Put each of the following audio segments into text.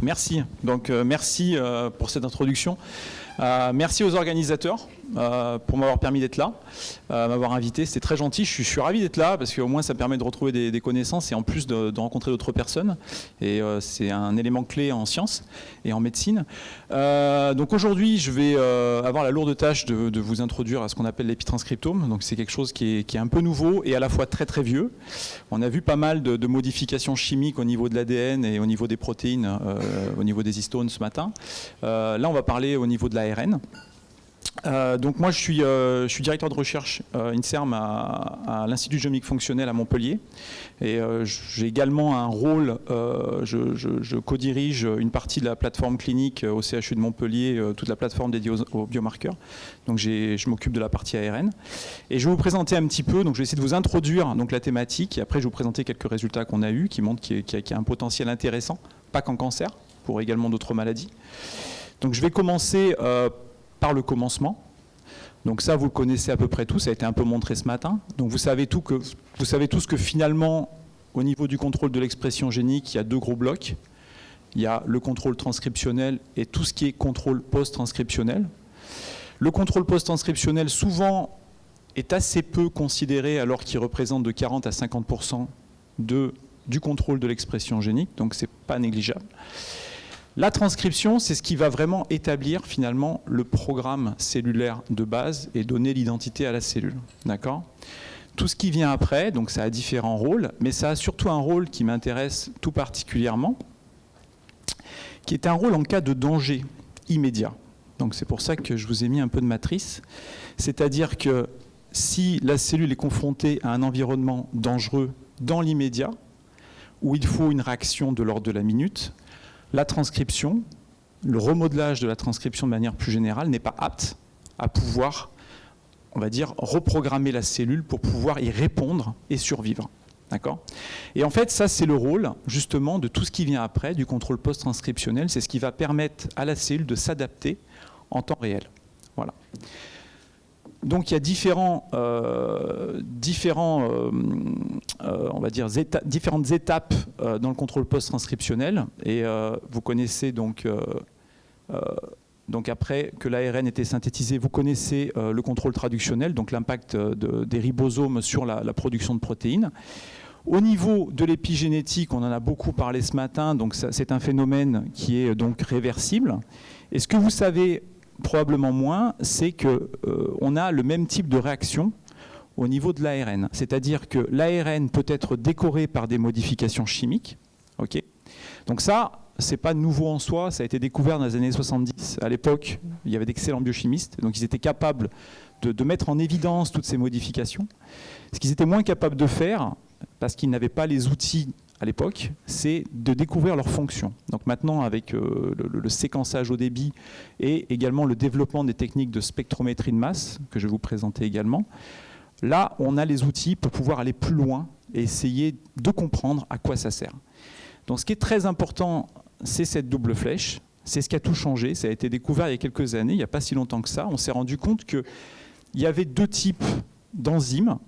Merci. Donc, merci pour cette introduction. Merci aux organisateurs pour m'avoir permis d'être là, m'avoir invité. C'était très gentil. Je suis ravi d'être là parce qu'au moins ça permet de retrouver des connaissances et en plus de rencontrer d'autres personnes. Et c'est un élément clé en sciences et en médecine. Donc aujourd'hui, je vais avoir la lourde tâche de vous introduire à ce qu'on appelle l'épitranscriptome. Donc c'est quelque chose qui est un peu nouveau et à la fois très très vieux. On a vu pas mal de modifications chimiques au niveau de l'ADN et au niveau des protéines, au niveau des histones ce matin. Là, on va parler au niveau de l'ARN. Donc moi je suis directeur de recherche INSERM à l'Institut de génomique fonctionnelle à Montpellier et j'ai également un rôle, je co-dirige une partie de la plateforme clinique au CHU de Montpellier, toute la plateforme dédiée aux biomarqueurs. Donc je m'occupe de la partie ARN et je vais vous présenter un petit peu, donc je vais essayer de vous introduire donc, la thématique et après je vais vous présenter quelques résultats qu'on a eus qui montrent qu'il y a un potentiel intéressant, pas qu'en cancer, pour également d'autres maladies. Donc je vais commencer par le commencement. Donc ça, vous le connaissez à peu près tous, ça a été un peu montré ce matin. Donc vous savez tous que finalement, au niveau du contrôle de l'expression génique, il y a deux gros blocs. Il y a le contrôle transcriptionnel et tout ce qui est contrôle post-transcriptionnel. Le contrôle post-transcriptionnel, souvent, est assez peu considéré alors qu'il représente de 40 à 50% du contrôle de l'expression génique, donc c'est pas négligeable. La transcription, c'est ce qui va vraiment établir finalement le programme cellulaire de base et donner l'identité à la cellule. D'accord ? Tout ce qui vient après, donc ça a différents rôles, mais ça a surtout un rôle qui m'intéresse tout particulièrement, qui est un rôle en cas de danger immédiat. Donc c'est pour ça que je vous ai mis un peu de matrice. C'est-à-dire que si la cellule est confrontée à un environnement dangereux dans l'immédiat, où il faut une réaction de l'ordre de la minute, la transcription, le remodelage de la transcription de manière plus générale n'est pas apte à pouvoir, on va dire, reprogrammer la cellule pour pouvoir y répondre et survivre. D'accord ? Et en fait, ça, c'est le rôle, justement, de tout ce qui vient après, du contrôle post-transcriptionnel. C'est ce qui va permettre à la cellule de s'adapter en temps réel. Voilà. Donc il y a différentes étapes dans le contrôle post-transcriptionnel et vous connaissez donc après que l'ARN était synthétisé, vous connaissez le contrôle traductionnel, donc l'impact des ribosomes sur la production de protéines. Au niveau de l'épigénétique, on en a beaucoup parlé ce matin, donc c'est un phénomène qui est donc réversible. Et ce que vous savez probablement moins, c'est qu'on a le même type de réaction au niveau de l'ARN. C'est-à-dire que l'ARN peut être décoré par des modifications chimiques. Okay. Donc ça, c'est pas nouveau en soi, ça a été découvert dans les années 70. À l'époque, il y avait d'excellents biochimistes, donc ils étaient capables de mettre en évidence toutes ces modifications. Ce qu'ils étaient moins capables de faire, parce qu'ils n'avaient pas les outils à l'époque, c'est de découvrir leurs fonctions. Donc maintenant, avec le séquençage au débit et également le développement des techniques de spectrométrie de masse, que je vais vous présenter également, là, on a les outils pour pouvoir aller plus loin et essayer de comprendre à quoi ça sert. Donc ce qui est très important, c'est cette double flèche. C'est ce qui a tout changé. Ça a été découvert il y a quelques années, il n'y a pas si longtemps que ça. On s'est rendu compte qu'il y avait deux types d'enzymes.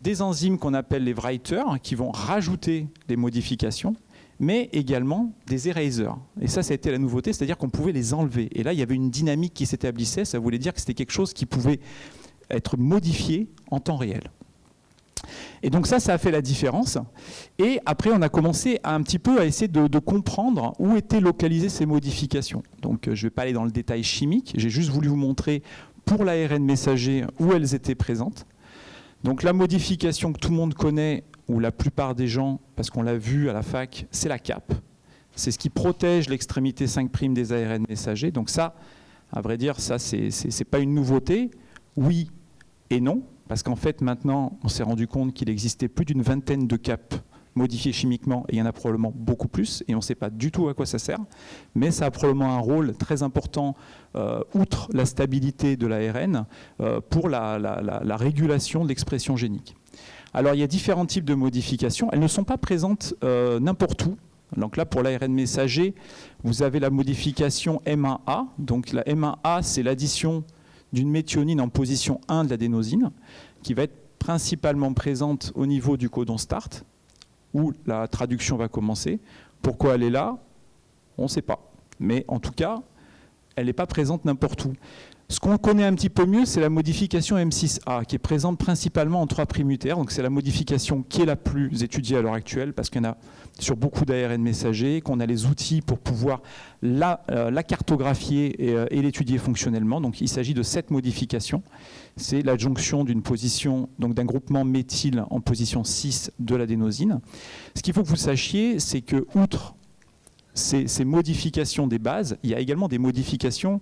Des enzymes qu'on appelle les writers, qui vont rajouter les modifications, mais également des erasers. Et ça a été la nouveauté, c'est-à-dire qu'on pouvait les enlever. Et là, il y avait une dynamique qui s'établissait, ça voulait dire que c'était quelque chose qui pouvait être modifié en temps réel. Et donc ça a fait la différence. Et après, on a commencé un petit peu à essayer de comprendre où étaient localisées ces modifications. Donc je ne vais pas aller dans le détail chimique, j'ai juste voulu vous montrer pour l'ARN messager où elles éta't présentes. Donc la modification que tout le monde connaît, ou la plupart des gens, parce qu'on l'a vu à la fac, c'est la cape. C'est ce qui protège l'extrémité 5' des ARN messagers. Donc ça, à vrai dire, ça c'est pas une nouveauté. Oui et non, parce qu'en fait maintenant, on s'est rendu compte qu'il existait plus d'une vingtaine de capes modifiées chimiquement, et il y en a probablement beaucoup plus, et on ne sait pas du tout à quoi ça sert, mais ça a probablement un rôle très important, outre la stabilité de l'ARN, pour la régulation de l'expression génique. Alors il y a différents types de modifications, elles ne sont pas présentes n'importe où. Donc là, pour l'ARN messager, vous avez la modification M1A, donc la M1A, c'est l'addition d'une méthionine en position 1 de l'adénosine, qui va être principalement présente au niveau du codon START, où la traduction va commencer. Pourquoi elle est là? On ne sait pas. Mais en tout cas, elle n'est pas présente n'importe où. Ce qu'on connaît un petit peu mieux, c'est la modification M6A, qui est présente principalement en 3' unitaires. Donc c'est la modification qui est la plus étudiée à l'heure actuelle, parce qu'il y en a sur beaucoup d'ARN messagers, qu'on a les outils pour pouvoir la cartographier et l'étudier fonctionnellement. Donc il s'agit de cette modification. C'est l'adjonction d'une position, donc d'un groupement méthyle en position 6 de l'adénosine. Ce qu'il faut que vous sachiez, c'est que, outre ces modifications des bases, il y a également des modifications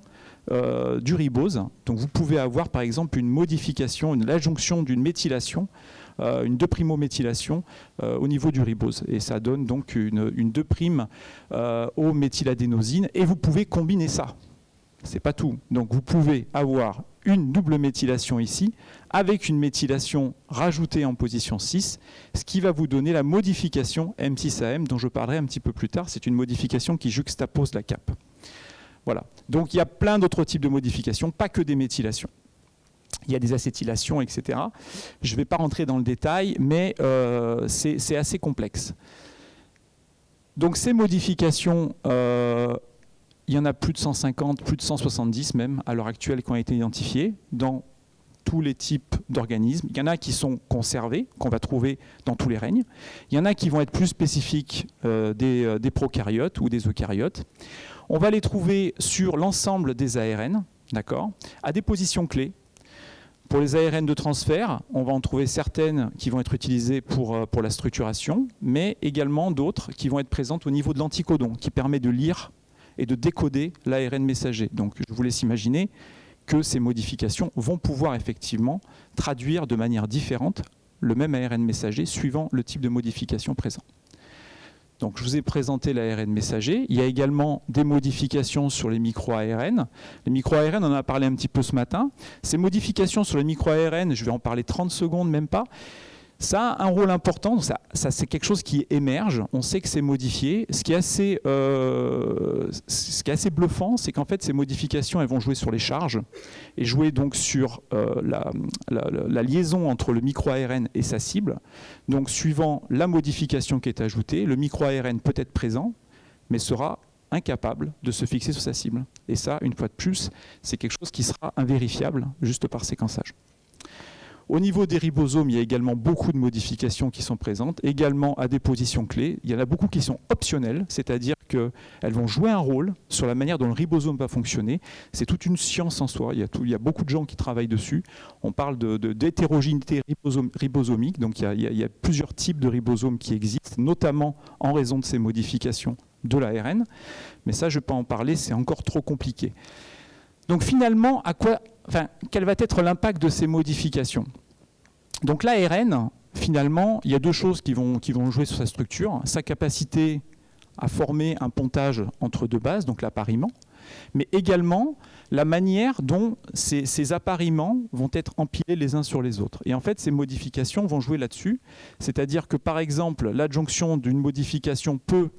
du ribose. Donc vous pouvez avoir par exemple une modification, l'adjonction d'une méthylation, une 2'-méthylation au niveau du ribose. Et ça donne donc une 2' au méthyladénosine. Et vous pouvez combiner ça. C'est pas tout. Donc vous pouvez avoir une double méthylation ici, avec une méthylation rajoutée en position 6, ce qui va vous donner la modification M6AM, dont je parlerai un petit peu plus tard. C'est une modification qui juxtapose la cape. Voilà. Donc il y a plein d'autres types de modifications, pas que des méthylations. Il y a des acétylations, etc. Je ne vais pas rentrer dans le détail, mais c'est assez complexe. Donc ces modifications, il y en a plus de 150, plus de 170 même, à l'heure actuelle, qui ont été identifiées dans tous les types d'organismes. Il y en a qui sont conservés, qu'on va trouver dans tous les règnes. Il y en a qui vont être plus spécifiques des prokaryotes ou des eucaryotes. On va les trouver sur l'ensemble des ARN, d'accord, à des positions clés. Pour les ARN de transfert, on va en trouver certaines qui vont être utilisées pour la structuration, mais également d'autres qui vont être présentes au niveau de l'anticodon, qui permet de lire et de décoder l'ARN messager. Donc je vous laisse imaginer que ces modifications vont pouvoir effectivement traduire de manière différente le même ARN messager suivant le type de modification présent. Donc je vous ai présenté l'ARN messager. Il y a également des modifications sur les micro-ARN. Les micro-ARN, on en a parlé un petit peu ce matin. Ces modifications sur les micro-ARN, je vais en parler 30 secondes, même pas. Ça a un rôle important, ça c'est quelque chose qui émerge, on sait que c'est modifié. Ce qui est assez bluffant, c'est qu'en fait ces modifications elles vont jouer sur les charges et jouer donc sur la liaison entre le micro-ARN et sa cible. Donc suivant la modification qui est ajoutée, le micro-ARN peut être présent, mais sera incapable de se fixer sur sa cible. Et ça, une fois de plus, c'est quelque chose qui sera invérifiable juste par séquençage. Au niveau des ribosomes, il y a également beaucoup de modifications qui sont présentes, également à des positions clés. Il y en a beaucoup qui sont optionnelles, c'est-à-dire qu'elles vont jouer un rôle sur la manière dont le ribosome va fonctionner. C'est toute une science en soi, il y a beaucoup de gens qui travaillent dessus. On parle d'hétérogénéité ribosomique, donc il y a plusieurs types de ribosomes qui existent, notamment en raison de ces modifications de l'ARN. Mais ça, je ne vais pas en parler, c'est encore trop compliqué. Donc finalement, quel va être l'impact de ces modifications? Donc l'ARN, finalement, il y a deux choses qui vont jouer sur sa structure. Sa capacité à former un pontage entre deux bases, donc l'appariement, mais également la manière dont ces appariements vont être empilés les uns sur les autres. Et en fait, ces modifications vont jouer là-dessus. C'est-à-dire que, par exemple, l'adjonction d'une modification peut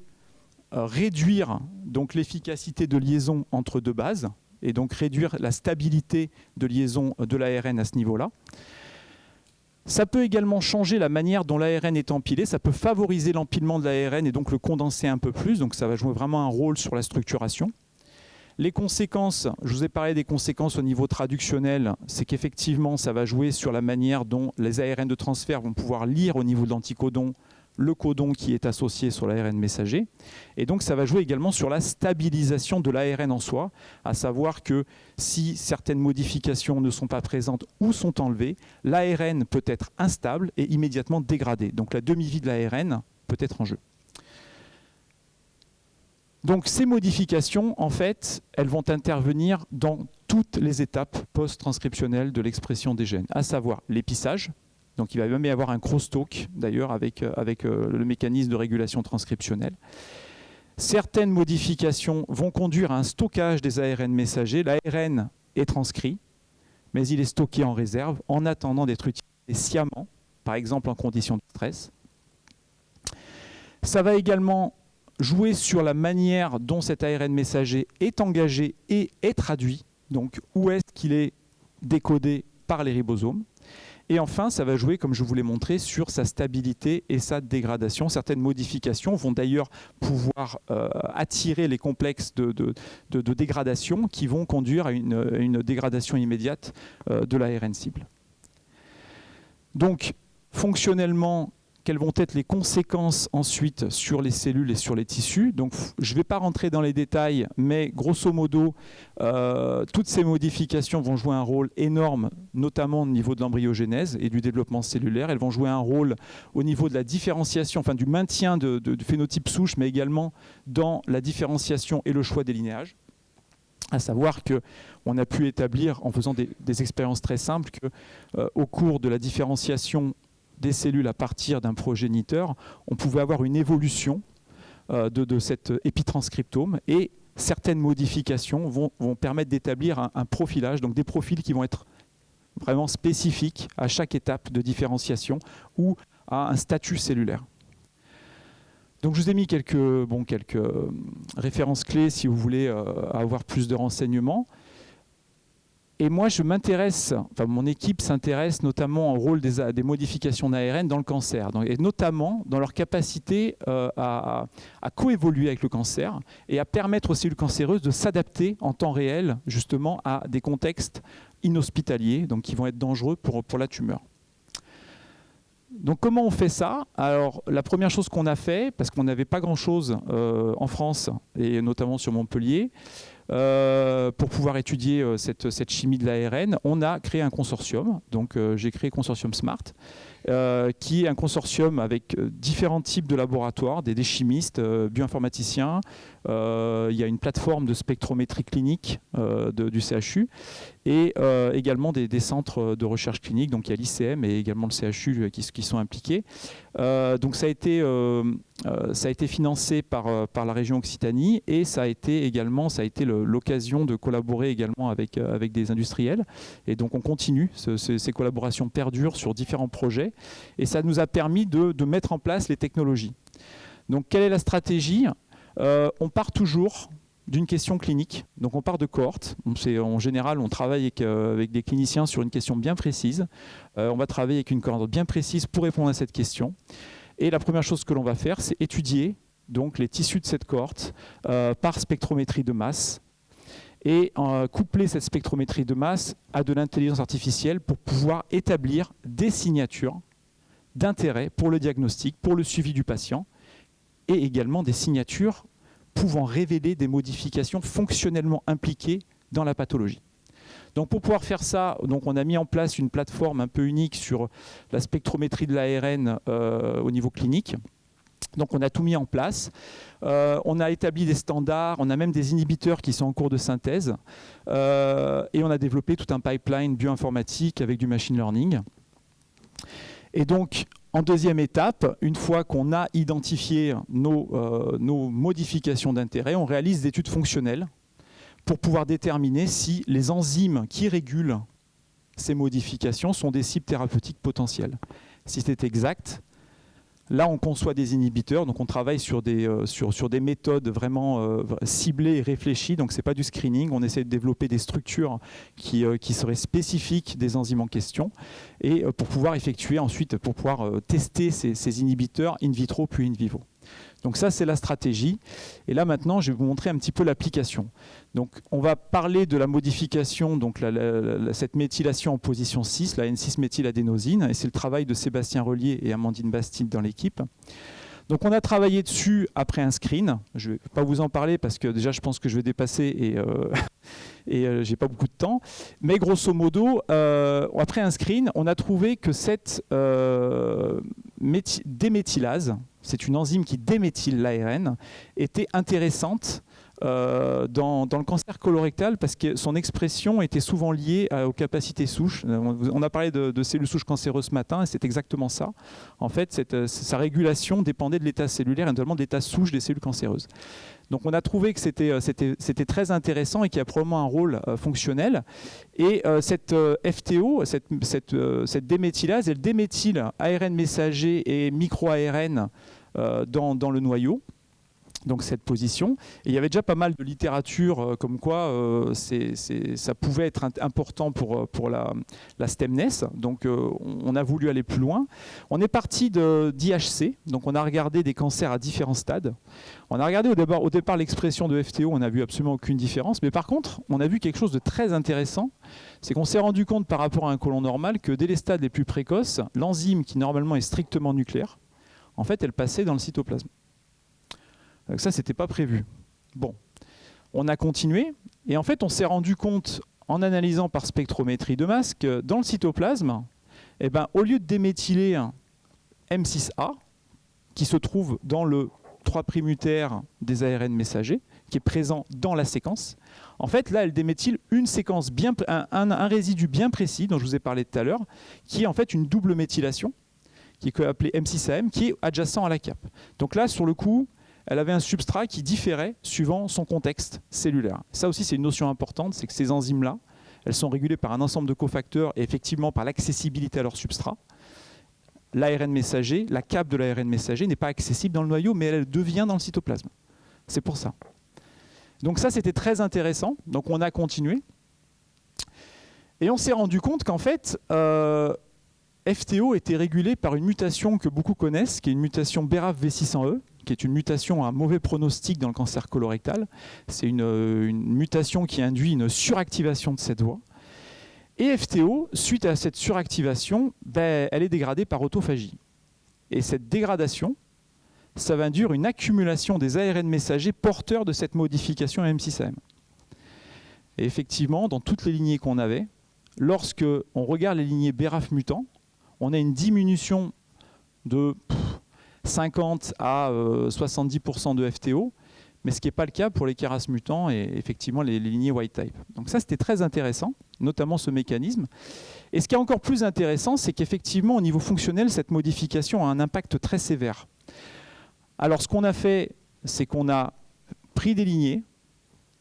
réduire donc l'efficacité de liaison entre deux bases, et donc réduire la stabilité de liaison de l'ARN à ce niveau-là. Ça peut également changer la manière dont l'ARN est empilé, ça peut favoriser l'empilement de l'ARN et donc le condenser un peu plus, donc ça va jouer vraiment un rôle sur la structuration. Les conséquences, je vous ai parlé des conséquences au niveau traductionnel, c'est qu'effectivement ça va jouer sur la manière dont les ARN de transfert vont pouvoir lire au niveau de l'anticodon le codon qui est associé sur l'ARN messager. Et donc ça va jouer également sur la stabilisation de l'ARN en soi, à savoir que si certaines modifications ne sont pas présentes ou sont enlevées, l'ARN peut être instable et immédiatement dégradé. Donc la demi-vie de l'ARN peut être en jeu. Donc ces modifications, en fait, elles vont intervenir dans toutes les étapes post-transcriptionnelles de l'expression des gènes, à savoir l'épissage. Donc il va même y avoir un crosstalk, d'ailleurs, avec le mécanisme de régulation transcriptionnelle. Certaines modifications vont conduire à un stockage des ARN messagers. L'ARN est transcrit, mais il est stocké en réserve en attendant d'être utilisé sciemment, par exemple en conditions de stress. Ça va également jouer sur la manière dont cet ARN messager est engagé et est traduit. Donc où est-ce qu'il est décodé par les ribosomes. Et enfin, ça va jouer, comme je vous l'ai montré, sur sa stabilité et sa dégradation. Certaines modifications vont d'ailleurs pouvoir attirer les complexes de dégradation qui vont conduire à une dégradation immédiate de l'ARN cible. Donc, fonctionnellement, quelles vont être les conséquences ensuite sur les cellules et sur les tissus. Donc, je ne vais pas rentrer dans les détails, mais grosso modo, toutes ces modifications vont jouer un rôle énorme, notamment au niveau de l'embryogénèse et du développement cellulaire. Elles vont jouer un rôle au niveau de la différenciation, enfin du maintien du phénotype souche, mais également dans la différenciation et le choix des linéages. À savoir qu'on a pu établir, en faisant des expériences très simples, qu'au cours de la différenciation des cellules à partir d'un progéniteur, on pouvait avoir une évolution de cet épitranscriptome et certaines modifications vont permettre d'établir un profilage, donc des profils qui vont être vraiment spécifiques à chaque étape de différenciation ou à un statut cellulaire. Donc je vous ai mis quelques références clés si vous voulez avoir plus de renseignements. Et moi, je m'intéresse, enfin mon équipe s'intéresse notamment au rôle des modifications d'ARN dans le cancer, et notamment dans leur capacité à coévoluer avec le cancer et à permettre aux cellules cancéreuses de s'adapter en temps réel justement à des contextes inhospitaliers, donc qui vont être dangereux pour la tumeur. Donc comment on fait ça? Alors la première chose qu'on a fait, parce qu'on n'avait pas grand-chose en France et notamment sur Montpellier, pour pouvoir étudier cette chimie de l'ARN, on a créé un consortium. Donc j'ai créé Consortium SMART, qui est un consortium avec différents types de laboratoires, des chimistes, bioinformaticiens. Il y a une plateforme de spectrométrie clinique du CHU et également des centres de recherche clinique. Donc il y a l'ICM et également le CHU qui sont impliqués. Donc ça a été financé par la région Occitanie et ça a été l'occasion de collaborer également avec des industriels. Et donc on continue, ces collaborations perdurent sur différents projets et ça nous a permis de mettre en place les technologies. Donc quelle est la stratégie? On part toujours d'une question clinique, donc on part de cohortes. En général, on travaille avec des cliniciens sur une question bien précise. On va travailler avec une cohorte bien précise pour répondre à cette question. Et la première chose que l'on va faire, c'est étudier donc, les tissus de cette cohorte par spectrométrie de masse et coupler cette spectrométrie de masse à de l'intelligence artificielle pour pouvoir établir des signatures d'intérêt pour le diagnostic, pour le suivi du patient et également des signatures pouvant révéler des modifications fonctionnellement impliquées dans la pathologie. Donc pour pouvoir faire ça, donc on a mis en place une plateforme un peu unique sur la spectrométrie de l'ARN au niveau clinique. Donc on a tout mis en place. On a établi des standards, on a même des inhibiteurs qui sont en cours de synthèse. Et on a développé tout un pipeline bioinformatique avec du machine learning. Et donc, en deuxième étape, une fois qu'on a identifié nos modifications d'intérêt, on réalise des études fonctionnelles pour pouvoir déterminer si les enzymes qui régulent ces modifications sont des cibles thérapeutiques potentielles. Si c'est exact, là on conçoit des inhibiteurs, donc on travaille sur des méthodes vraiment ciblées et réfléchies, donc ce n'est pas du screening, on essaie de développer des structures qui seraient spécifiques des enzymes en question, et pour pouvoir effectuer ensuite, pour pouvoir tester ces inhibiteurs in vitro puis in vivo. Donc ça, c'est la stratégie. Et là, maintenant, je vais vous montrer un petit peu l'application. Donc, on va parler de la modification, donc cette méthylation en position 6, la N6-méthyladénosine, et c'est le travail de Sébastien Relier et Amandine Bastide dans l'équipe. Donc, on a travaillé dessus après un screen. Je ne vais pas vous en parler parce que déjà, je pense que je vais dépasser et je n'ai pas beaucoup de temps. Mais grosso modo, après un screen, on a trouvé que cette déméthylase, c'est une enzyme qui déméthyle l'ARN, était intéressante dans le cancer colorectal parce que son expression était souvent liée aux capacités souches. On a parlé de cellules souches cancéreuses ce matin et c'est exactement ça. En fait, sa régulation dépendait de l'état cellulaire et notamment de l'état souche des cellules cancéreuses. Donc on a trouvé que c'était très intéressant et qu'il y a probablement un rôle fonctionnel. Et cette FTO, cette déméthylase, elle déméthyle ARN messager et micro-ARN dans le noyau. donc cette position. Et il y avait déjà pas mal de littérature comme quoi ça pouvait être important pour la STEMness. Donc on a voulu aller plus loin. On est parti d'IHC, donc on a regardé des cancers à différents stades. On a regardé au départ l'expression de FTO, on n'a vu absolument aucune différence. Mais par contre, on a vu quelque chose de très intéressant, c'est qu'on s'est rendu compte par rapport à un côlon normal que dès les stades les plus précoces, l'enzyme qui normalement est strictement nucléaire, en fait elle passait dans le cytoplasme. Donc ça, c'était pas prévu. Bon, on a continué et en fait, on s'est rendu compte en analysant par spectrométrie de masse que dans le cytoplasme, eh ben, au lieu de déméthyler un M6A, qui se trouve dans le 3' unitaire des ARN messagers, qui est présent dans la séquence, en fait, là, elle déméthyle une séquence un résidu bien précis, dont je vous ai parlé tout à l'heure, qui est en fait une double méthylation, qui est appelée M6AM, qui est adjacent à la cape. Donc là, sur le coup, elle avait un substrat qui différait suivant son contexte cellulaire. Ça aussi, c'est une notion importante, c'est que ces enzymes-là, elles sont régulées par un ensemble de cofacteurs et effectivement par l'accessibilité à leur substrat. L'ARN messager, la cape de l'ARN messager n'est pas accessible dans le noyau, mais elle devient dans le cytoplasme. C'est pour ça. Donc ça, c'était très intéressant. Donc on a continué. Et on s'est rendu compte qu'en fait, FTO était régulé par une mutation que beaucoup connaissent, qui est une mutation BRAF V600E, qui est une mutation à un mauvais pronostic dans le cancer colorectal. C'est une mutation qui induit une suractivation de cette voie. Et FTO, suite à cette suractivation, elle est dégradée par autophagie. Et cette dégradation, ça va induire une accumulation des ARN messagers porteurs de cette modification M6AM. Et effectivement, dans toutes les lignées qu'on avait, lorsque on regarde les lignées BRAF mutants, on a une diminution de 50 à 70% de FTO, mais ce qui n'est pas le cas pour les KRAS mutants et effectivement les lignées wild type. Donc ça, c'était très intéressant, notamment ce mécanisme. Et ce qui est encore plus intéressant, c'est qu'effectivement, au niveau fonctionnel, cette modification a un impact très sévère. Alors, ce qu'on a fait, c'est qu'on a pris des lignées,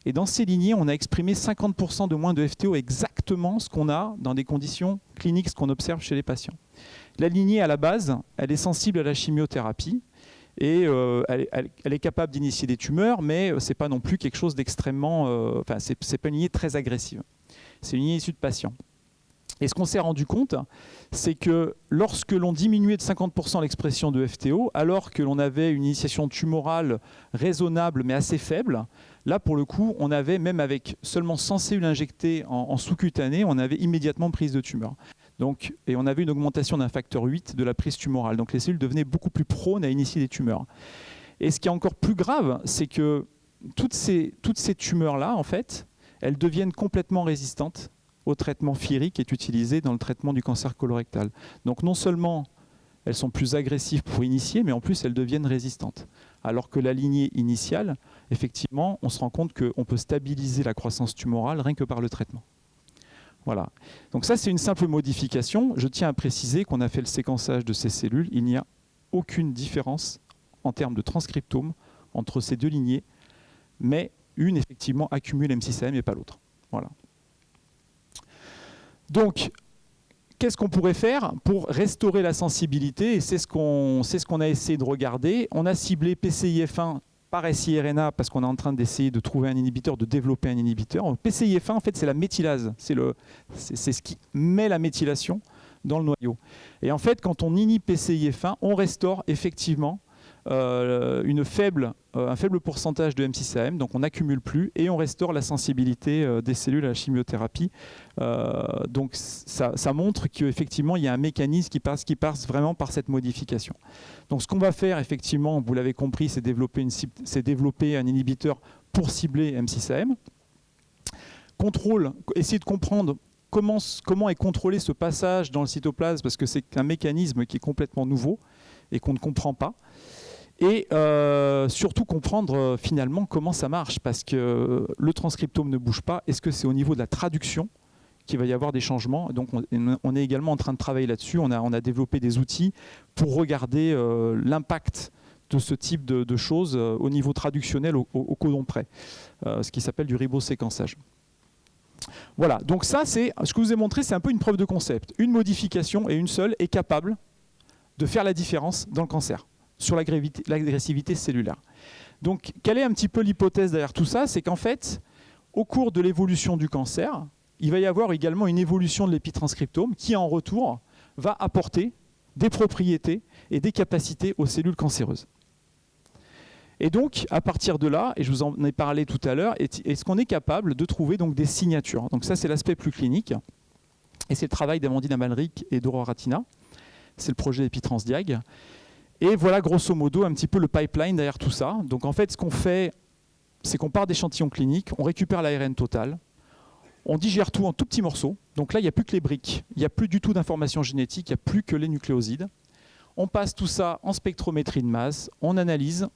et dans ces lignées, on a exprimé 50% de moins de FTO, exactement ce qu'on a dans des conditions cliniques, ce qu'on observe chez les patients. La lignée, à la base, elle est sensible à la chimiothérapie, et elle est capable d'initier des tumeurs, mais ce n'est pas non plus quelque chose d'extrêmement... c'est pas une lignée très agressive. C'est une lignée issue de patients. Et ce qu'on s'est rendu compte, c'est que lorsque l'on diminuait de 50% l'expression de FTO, alors que l'on avait une initiation tumorale raisonnable mais assez faible, là pour le coup, on avait, même avec seulement 100 cellules injectées en sous-cutané, on avait immédiatement prise de tumeur. Donc, et on avait une augmentation d'un facteur 8 de la prise tumorale. Donc les cellules devenaient beaucoup plus prônes à initier des tumeurs. Et ce qui est encore plus grave, c'est que toutes ces tumeurs-là, en fait, elles deviennent complètement résistantes au traitement FIRI qui est utilisé dans le traitement du cancer colorectal. Donc non seulement elles sont plus agressives pour initier, mais en plus elles deviennent résistantes. Alors que la lignée initiale, effectivement, on se rend compte qu'on peut stabiliser la croissance tumorale rien que par le traitement. Voilà. Donc ça, c'est une simple modification. Je tiens à préciser qu'on a fait le séquençage de ces cellules. Il n'y a aucune différence en termes de transcriptome entre ces deux lignées, mais une, effectivement, accumule M6AM et pas l'autre. Voilà. Donc, qu'est-ce qu'on pourrait faire pour restaurer la sensibilité? Et c'est ce qu'on a essayé de regarder. On a ciblé PCIF1 par siRNA parce qu'on est en train d'essayer de trouver un inhibiteur, de développer un inhibiteur. PCIF1, en fait, c'est la méthylase. C'est ce qui met la méthylation dans le noyau. Et en fait, quand on inhibe PCIF1, on restaure effectivement un faible pourcentage de M6AM, donc on n'accumule plus et on restaure la sensibilité des cellules à la chimiothérapie. Donc ça montre qu'effectivement il y a un mécanisme qui passe vraiment par cette modification. Donc ce qu'on va faire effectivement, vous l'avez compris, c'est développer un inhibiteur pour cibler M6AM. Essayer de comprendre comment est contrôlé ce passage dans le cytoplasme, parce que c'est un mécanisme qui est complètement nouveau et qu'on ne comprend pas. Et surtout comprendre finalement comment ça marche, parce que le transcriptome ne bouge pas. Est-ce que c'est au niveau de la traduction qu'il va y avoir des changements? Donc on est également en train de travailler là-dessus. On a développé des outils pour regarder l'impact de ce type de choses au niveau traductionnel au codon près, ce qui s'appelle du riboséquençage. Voilà, donc ça, c'est ce que je vous ai montré, c'est un peu une preuve de concept. Une modification, et une seule, est capable de faire la différence dans le cancer. sur l'agressivité cellulaire. Donc, quelle est un petit peu l'hypothèse derrière tout ça? C'est qu'en fait, au cours de l'évolution du cancer, il va y avoir également une évolution de l'épitranscriptome qui, en retour, va apporter des propriétés et des capacités aux cellules cancéreuses. Et donc, à partir de là, et je vous en ai parlé tout à l'heure, est-ce qu'on est capable de trouver donc des signatures? Donc ça, c'est l'aspect plus clinique. Et c'est le travail d'Amandine Amalric et d'Aurore Ratina. C'est le projet EpiTransDiag. Et voilà, grosso modo, un petit peu le pipeline derrière tout ça. Donc en fait, ce qu'on fait, c'est qu'on part d'échantillons cliniques, on récupère l'ARN total, on digère tout en tout petits morceaux. Donc là, il n'y a plus que les briques. Il n'y a plus du tout d'informations génétiques, il n'y a plus que les nucléosides. On passe tout ça en spectrométrie de masse, on analyse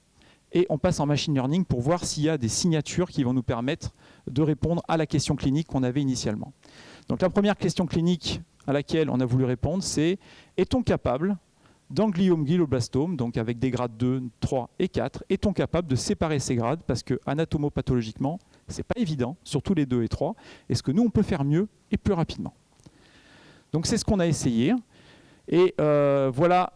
et on passe en machine learning pour voir s'il y a des signatures qui vont nous permettre de répondre à la question clinique qu'on avait initialement. Donc la première question clinique à laquelle on a voulu répondre, c'est est-on capable dans gliome, glioblastome, donc avec des grades 2, 3 et 4, est-on capable de séparer ces grades? Parce que anatomopathologiquement, ce n'est pas évident, surtout les 2 et 3. Est-ce que nous, on peut faire mieux et plus rapidement? Donc c'est ce qu'on a essayé. Et voilà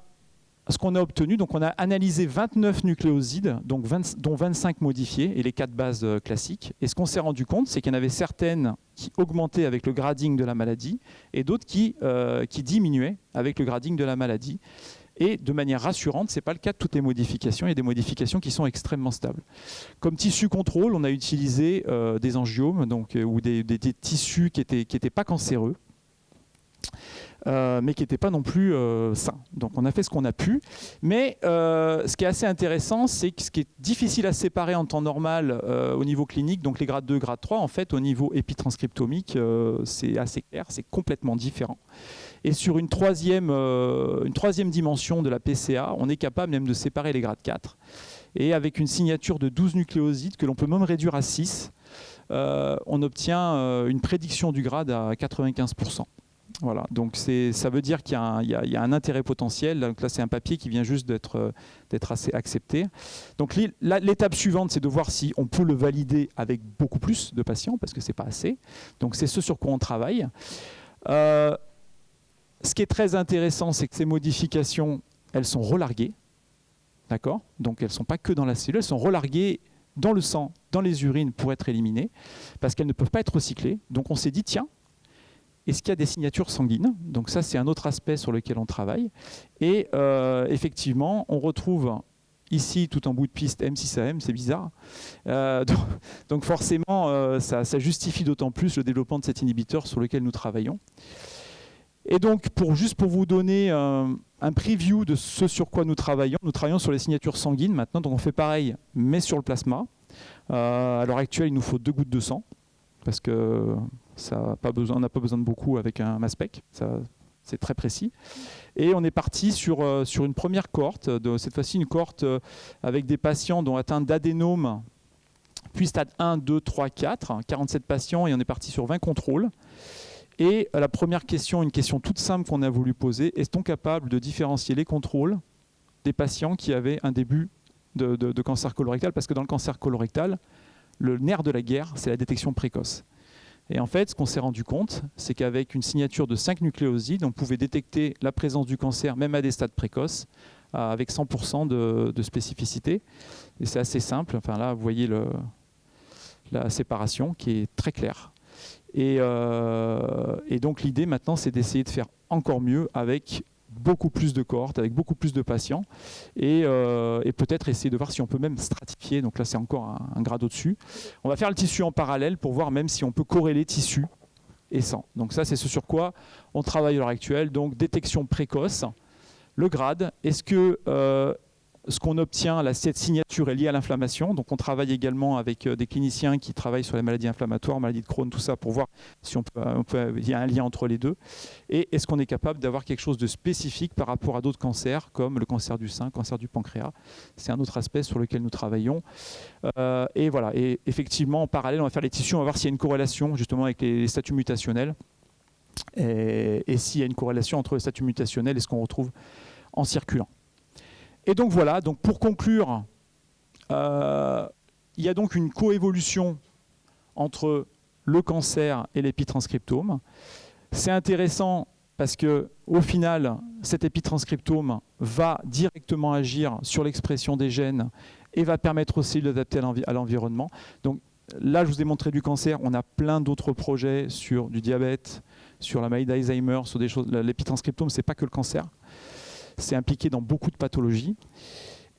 ce qu'on a obtenu. Donc on a analysé 29 nucléosides, donc dont 25 modifiés, et les 4 bases classiques. Et ce qu'on s'est rendu compte, c'est qu'il y en avait certaines qui augmentaient avec le grading de la maladie, et d'autres qui diminuaient avec le grading de la maladie. Et de manière rassurante, ce n'est pas le cas de toutes les modifications. Il y a des modifications qui sont extrêmement stables. Comme tissu contrôle, on a utilisé des angiomes, donc, ou des tissus qui n'étaient pas cancéreux, mais qui n'étaient pas non plus sains. Donc on a fait ce qu'on a pu. Mais ce qui est assez intéressant, c'est que ce qui est difficile à séparer en temps normal au niveau clinique, donc les grades 2, grade 3, en fait, au niveau épitranscriptomique, c'est assez clair, c'est complètement différent. Et sur une troisième dimension de la PCA, on est capable même de séparer les grades 4. Et avec une signature de 12 nucléosides, que l'on peut même réduire à 6, on obtient une prédiction du grade à 95%. Voilà, donc ça veut dire qu'il y a un intérêt potentiel. Donc là, c'est un papier qui vient juste d'être assez accepté. Donc l'étape suivante, c'est de voir si on peut le valider avec beaucoup plus de patients, parce que ce n'est pas assez. Donc c'est ce sur quoi on travaille. Ce qui est très intéressant, c'est que ces modifications, elles sont relarguées. D'accord ? Donc elles ne sont pas que dans la cellule, elles sont relarguées dans le sang, dans les urines pour être éliminées, parce qu'elles ne peuvent pas être recyclées. Donc on s'est dit, tiens, est-ce qu'il y a des signatures sanguines? Donc ça, c'est un autre aspect sur lequel on travaille. Et effectivement, on retrouve ici, tout en bout de piste, M6AM, c'est bizarre. Donc forcément, ça justifie d'autant plus le développement de cet inhibiteur sur lequel nous travaillons. Et donc, juste pour vous donner un preview de ce sur quoi nous travaillons sur les signatures sanguines maintenant. Donc on fait pareil, mais sur le plasma. À l'heure actuelle, il nous faut 2 gouttes de sang, parce que on n'a pas besoin de beaucoup avec un mass spec, c'est très précis. Et on est parti sur une première cohorte, cette fois-ci une cohorte avec des patients dont atteints d'adénome, puis stade 1, 2, 3, 4, 47 patients, et on est parti sur 20 contrôles. Et la première question, une question toute simple qu'on a voulu poser, est-on capable de différencier les contrôles des patients qui avaient un début de cancer colorectal? Parce que dans le cancer colorectal, le nerf de la guerre, c'est la détection précoce. Et en fait, ce qu'on s'est rendu compte, c'est qu'avec une signature de 5 nucléosides, on pouvait détecter la présence du cancer, même à des stades précoces, avec 100% de spécificité. Et c'est assez simple. Enfin là, vous voyez la séparation qui est très claire. Et donc l'idée maintenant, c'est d'essayer de faire encore mieux avec beaucoup plus de cohortes, avec beaucoup plus de patients, et peut-être essayer de voir si on peut même stratifier. Donc là, c'est encore un grade au-dessus. On va faire le tissu en parallèle pour voir même si on peut corréler tissu et sang. Donc ça, c'est ce sur quoi on travaille à l'heure actuelle. Donc détection précoce, le grade. Est-ce que ce qu'on obtient, cette signature est liée à l'inflammation? Donc on travaille également avec des cliniciens qui travaillent sur les maladies inflammatoires, maladies de Crohn, tout ça, pour voir si il y a un lien entre les deux. Et est-ce qu'on est capable d'avoir quelque chose de spécifique par rapport à d'autres cancers, comme le cancer du sein, le cancer du pancréas? C'est un autre aspect sur lequel nous travaillons. Et voilà. Et effectivement, en parallèle, on va faire les tissus, on va voir s'il y a une corrélation justement avec les statuts mutationnels. Et s'il y a une corrélation entre les statuts mutationnels et ce qu'on retrouve en circulant. Et donc voilà, donc pour conclure, il y a donc une coévolution entre le cancer et l'épitranscriptome. C'est intéressant parce qu'au final, cet épitranscriptome va directement agir sur l'expression des gènes et va permettre aussi d'adapter à l'environnement. Donc là, je vous ai montré du cancer. On a plein d'autres projets sur du diabète, sur la maladie d'Alzheimer, sur des choses. L'épitranscriptome, ce n'est pas que le cancer. C'est impliqué dans beaucoup de pathologies.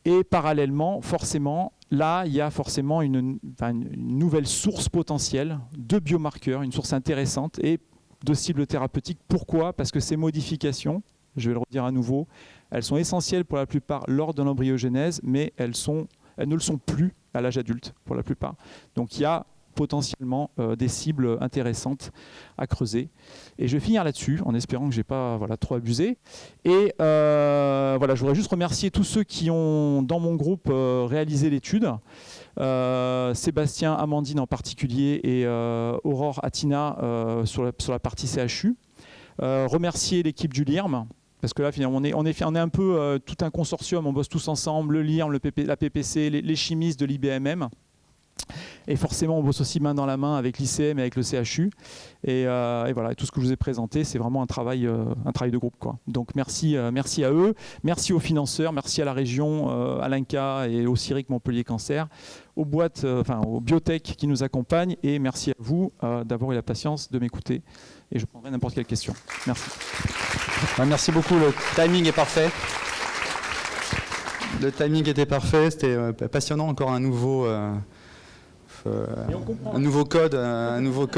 Et parallèlement, forcément, là, il y a forcément une nouvelle source potentielle de biomarqueurs, une source intéressante et de cibles thérapeutiques. Pourquoi ? Parce que ces modifications, je vais le redire à nouveau, elles sont essentielles pour la plupart lors de l'embryogenèse, mais elles ne le sont plus à l'âge adulte pour la plupart. Donc il y a potentiellement des cibles intéressantes à creuser. Et je vais finir là-dessus, en espérant que je n'ai pas trop abusé. Et je voudrais juste remercier tous ceux qui ont, dans mon groupe, réalisé l'étude. Sébastien, Amandine en particulier, et Aurore Atina sur la partie CHU. Remercier l'équipe du LIRM, parce que là, finalement, on est un peu tout un consortium, on bosse tous ensemble, le LIRM, la PPC, les chimistes de l'IBMM. Et forcément, on bosse aussi main dans la main avec l'ICM et avec le CHU. Et voilà, et tout ce que je vous ai présenté, c'est vraiment un travail de groupe, quoi. Donc merci à eux, merci aux financeurs, merci à la région, à l'INCa et au CIRIC Montpellier Cancer, aux boîtes, aux biotech qui nous accompagnent. Et merci à vous d'avoir eu la patience de m'écouter. Et je prendrai n'importe quelle question. Merci. Merci beaucoup, le timing est parfait. Le timing était parfait, c'était passionnant, encore un nouveau code, un nouveau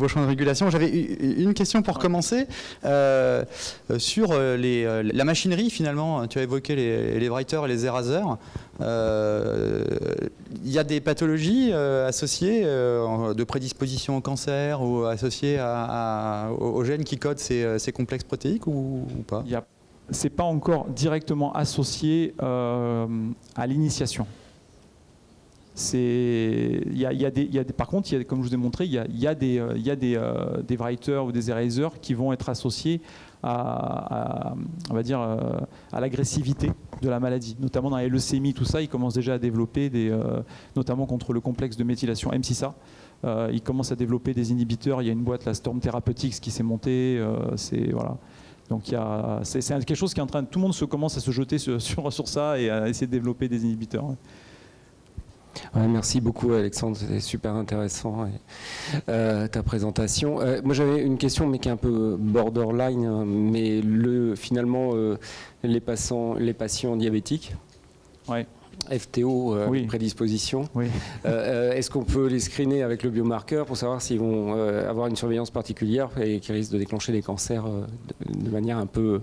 champ de régulation. J'avais une question pour commencer sur la machinerie finalement. Tu as évoqué les writers et les erasers. Il y a des pathologies associées de prédisposition au cancer ou associées aux gènes qui codent ces complexes protéiques ou pas? C'est pas encore directement associé à l'initiation. Par contre, comme je vous ai montré, il y a des writers ou des erasers qui vont être associés à l'agressivité de la maladie, notamment dans les leucémies, tout ça, ils commencent déjà à développer notamment contre le complexe de méthylation mCISA. Ils commencent à développer des inhibiteurs. Il y a une boîte, la Storm Therapeutics, qui s'est montée. Voilà. Donc c'est quelque chose qui est en train. Tout le monde commence à se jeter sur ça et à essayer de développer des inhibiteurs. Ouais, merci beaucoup Alexandre, c'était super intéressant ta présentation. Moi j'avais une question mais qui est un peu borderline, mais finalement les patients diabétiques, ouais. FTO, oui. Prédisposition, oui. Est-ce qu'on peut les screener avec le biomarqueur pour savoir s'ils vont avoir une surveillance particulière et qui risque de déclencher des cancers de manière un peu...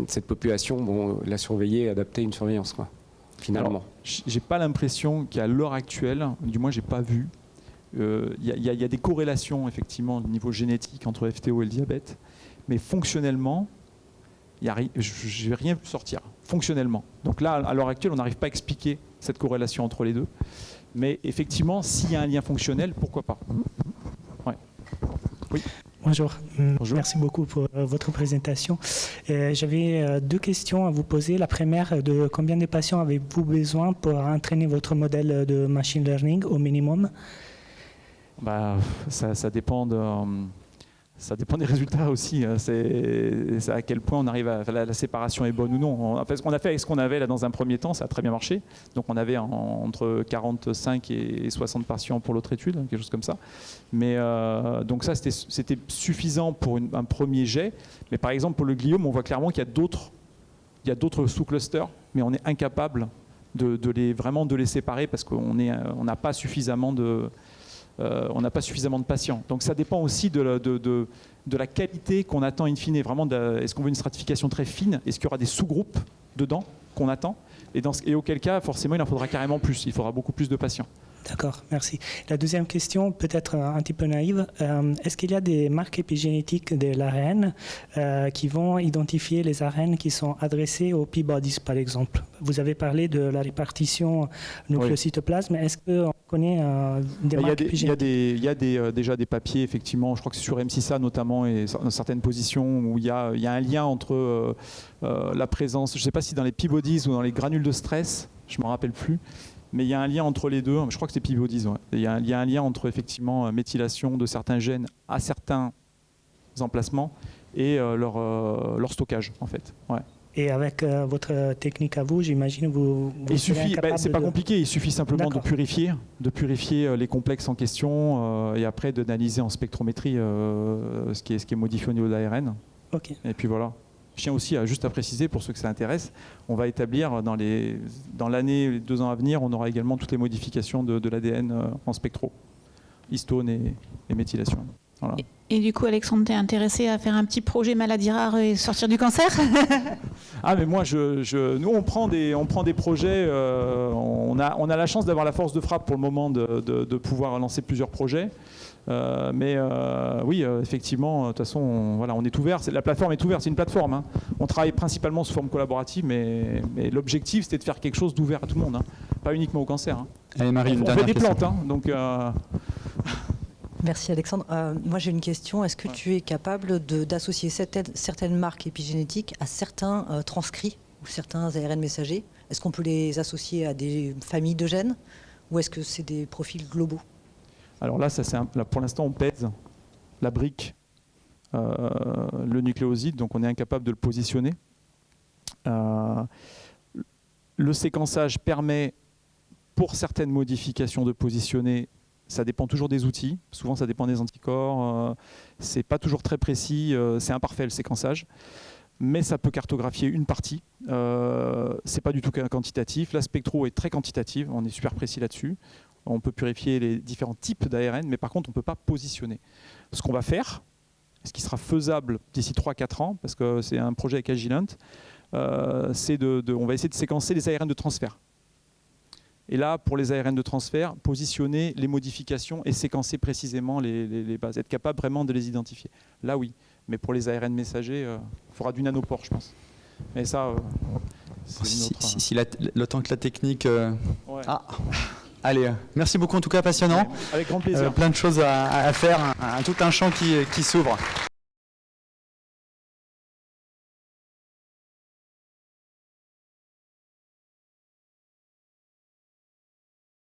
cette population, la surveiller, adapter une surveillance, quoi, finalement. J'ai pas l'impression qu'à l'heure actuelle, du moins j'ai pas vu, il y a des corrélations effectivement au niveau génétique entre FTO et le diabète, mais fonctionnellement, je vais rien sortir, fonctionnellement. Donc là, à l'heure actuelle, on n'arrive pas à expliquer cette corrélation entre les deux, mais effectivement, s'il y a un lien fonctionnel, pourquoi pas. Ouais. Oui. Bonjour. Bonjour. Merci beaucoup pour votre présentation. J'avais deux questions à vous poser. La première, de combien de patients avez-vous besoin pour entraîner votre modèle de machine learning au minimum? Ça dépend des résultats aussi. C'est à quel point on arrive la séparation est bonne ou non. On a fait avec ce qu'on avait là dans un premier temps, ça a très bien marché. Donc on avait entre 45 et 60 patients pour l'autre étude, quelque chose comme ça. Mais donc ça c'était suffisant pour un premier jet. Mais par exemple pour le gliome, on voit clairement qu'il y a d'autres sous-clusters, mais on est incapable de les séparer parce qu'on n'a pas suffisamment de patients. Donc ça dépend aussi de la qualité qu'on attend in fine. Vraiment, est-ce qu'on veut une stratification très fine? Est-ce qu'il y aura des sous-groupes dedans qu'on attend? Et auquel cas, forcément, il en faudra carrément plus. Il faudra beaucoup plus de patients. D'accord, merci. La deuxième question, peut-être un petit peu naïve. Est-ce qu'il y a des marques épigénétiques de l'ARN qui vont identifier les ARN qui sont adressés aux P-bodies, par exemple? Vous avez parlé de la répartition nucléocytoplasme. Est-ce qu'on connaît des marques épigénétiques? Il y a déjà des papiers, effectivement. Je crois que c'est sur mCISA notamment, et dans certaines positions où il y a un lien entre la présence, je ne sais pas si dans les P-bodies ou dans les granules de stress, je ne me rappelle plus, Mais il y a un lien entre les deux. Je crois que c'est PIB10. Ouais. Il y a un lien entre effectivement méthylation de certains gènes à certains emplacements et leur stockage en fait. Ouais. Et avec votre technique à vous, j'imagine vous il suffit, incapable c'est pas de... compliqué. Il suffit simplement de purifier les complexes en question et après d'analyser en spectrométrie ce qui est modifié au niveau de l'ARN. Ok. Et puis voilà. Je tiens aussi juste à préciser, pour ceux que ça intéresse, on va établir dans l'année, les 2 ans à venir, on aura également toutes les modifications de l'ADN en spectro, histone et méthylation. Voilà. Et du coup, Alexandre, t'es intéressé à faire un petit projet maladie rare et sortir du cancer? Ah mais moi, nous on prend des projets, on a la chance d'avoir la force de frappe pour le moment de pouvoir lancer plusieurs projets. Oui, effectivement, de toute façon, on est ouvert. La plateforme est ouverte, c'est une plateforme. Hein. On travaille principalement sous forme collaborative, mais l'objectif, c'était de faire quelque chose d'ouvert à tout le monde, hein. Pas uniquement au cancer. Hein. Allez, Marie, on fait des plantes, hein, donc. Merci Alexandre. Moi j'ai une question. Est-ce que tu es capable d'associer certaines marques épigénétiques à certains transcrits ou certains ARN messagers? Est-ce qu'on peut les associer à des familles de gènes ou est-ce que c'est des profils globaux? Alors là, là, pour l'instant, on pèse la brique, le nucléoside, donc on est incapable de le positionner. Le séquençage permet, pour certaines modifications, de positionner. Ça dépend toujours des outils. Souvent, ça dépend des anticorps. C'est pas toujours très précis. C'est imparfait le séquençage, mais ça peut cartographier une partie. C'est pas du tout quantitatif. La spectro est très quantitative. On est super précis là-dessus. On peut purifier les différents types d'ARN, mais par contre, on ne peut pas positionner. Ce qu'on va faire, ce qui sera faisable d'ici 3-4 ans, parce que c'est un projet avec Agilent, c'est on va essayer de séquencer les ARN de transfert. Et là, pour les ARN de transfert, positionner les modifications et séquencer précisément les bases, être capable vraiment de les identifier. Là, oui. Mais pour les ARN messagers, il faudra du nanopore, je pense. Mais ça, si le temps que la technique... Ouais. Ah. Allez, merci beaucoup en tout cas, passionnant. Avec grand plaisir. Plein de choses à faire, tout un champ qui s'ouvre.